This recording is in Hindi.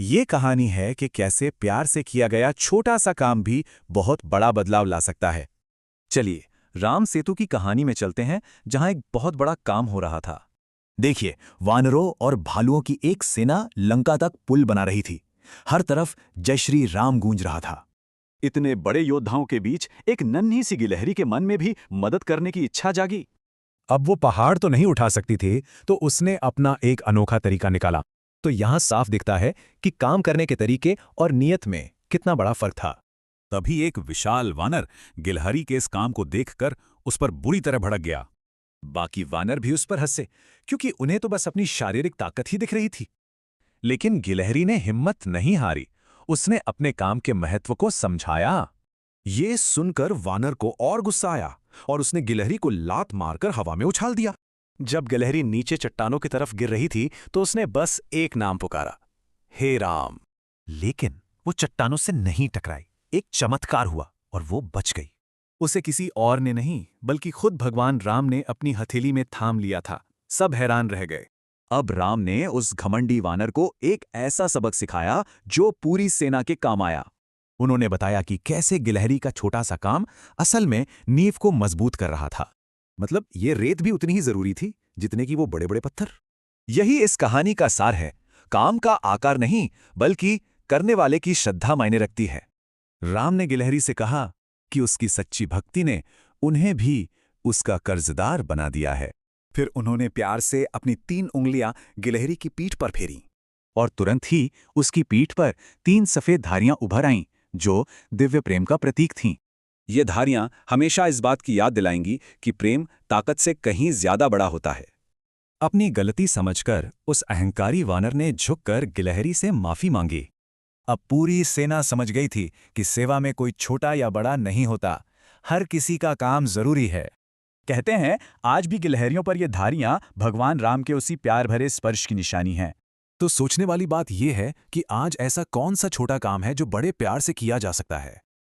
ये कहानी है कि कैसे प्यार से किया गया छोटा सा काम भी बहुत बड़ा बदलाव ला सकता है। चलिए, राम सेतु की कहानी में चलते हैं, जहां एक बहुत बड़ा काम हो रहा था। देखिए, वानरों और भालुओं की एक सेना लंका तक पुल बना रही थी। हर तरफ जय श्री राम गूंज रहा था। इतने बड़े योद्धाओं के बीच एक नन्ही सी गिलहरी के मन में भी मदद करने की इच्छा जागी। अब वो पहाड़ तो नहीं उठा सकती थी, तो उसने अपना एक अनोखा तरीका निकाला। तो यहां साफ दिखता है कि काम करने के तरीके और नियत में कितना बड़ा फर्क था। तभी एक विशाल वानर गिलहरी के इस काम को देखकर उस पर बुरी तरह भड़क गया। बाकी वानर भी उस पर हंसे, क्योंकि उन्हें तो बस अपनी शारीरिक ताकत ही दिख रही थी। लेकिन गिलहरी ने हिम्मत नहीं हारी। उसने अपने काम के महत्व को समझाया। ये सुनकर वानर को और गुस्सा आया और उसने गिलहरी को लात मारकर हवा में उछाल दिया। जब गिलहरी नीचे चट्टानों की तरफ गिर रही थी तो उसने बस एक नाम पुकारा, हे राम। लेकिन वो चट्टानों से नहीं टकराई। एक चमत्कार हुआ और वो बच गई। उसे किसी और ने नहीं, बल्कि खुद भगवान राम ने अपनी हथेली में थाम लिया था। सब हैरान रह गए। अब राम ने उस घमंडी वानर को एक ऐसा सबक सिखाया जो पूरी सेना के काम आया। उन्होंने बताया कि कैसे गिलहरी का छोटा सा काम असल में नींव को मजबूत कर रहा था। मतलब ये रेत भी उतनी ही जरूरी थी जितने कि वो बड़े बड़े पत्थर। यही इस कहानी का सार है। काम का आकार नहीं, बल्कि करने वाले की श्रद्धा मायने रखती है। राम ने गिलहरी से कहा कि उसकी सच्ची भक्ति ने उन्हें भी उसका कर्जदार बना दिया है। फिर उन्होंने प्यार से अपनी 3 उंगलियां गिलहरी की पीठ पर फेरी और तुरंत ही उसकी पीठ पर 3 सफेद धारियां उभर आईं, जो दिव्य प्रेम का प्रतीक थीं। ये धारियां हमेशा इस बात की याद दिलाएंगी कि प्रेम ताकत से कहीं ज्यादा बड़ा होता है। अपनी गलती समझकर उस अहंकारी वानर ने झुककर गिलहरी से माफी मांगी। अब पूरी सेना समझ गई थी कि सेवा में कोई छोटा या बड़ा नहीं होता, हर किसी का काम जरूरी है। कहते हैं, आज भी गिलहरियों पर ये धारियां भगवान राम के उसी प्यार भरे स्पर्श की निशानी हैं। तो सोचने वाली बात यह है कि आज ऐसा कौन सा छोटा काम है जो बड़े प्यार से किया जा सकता है।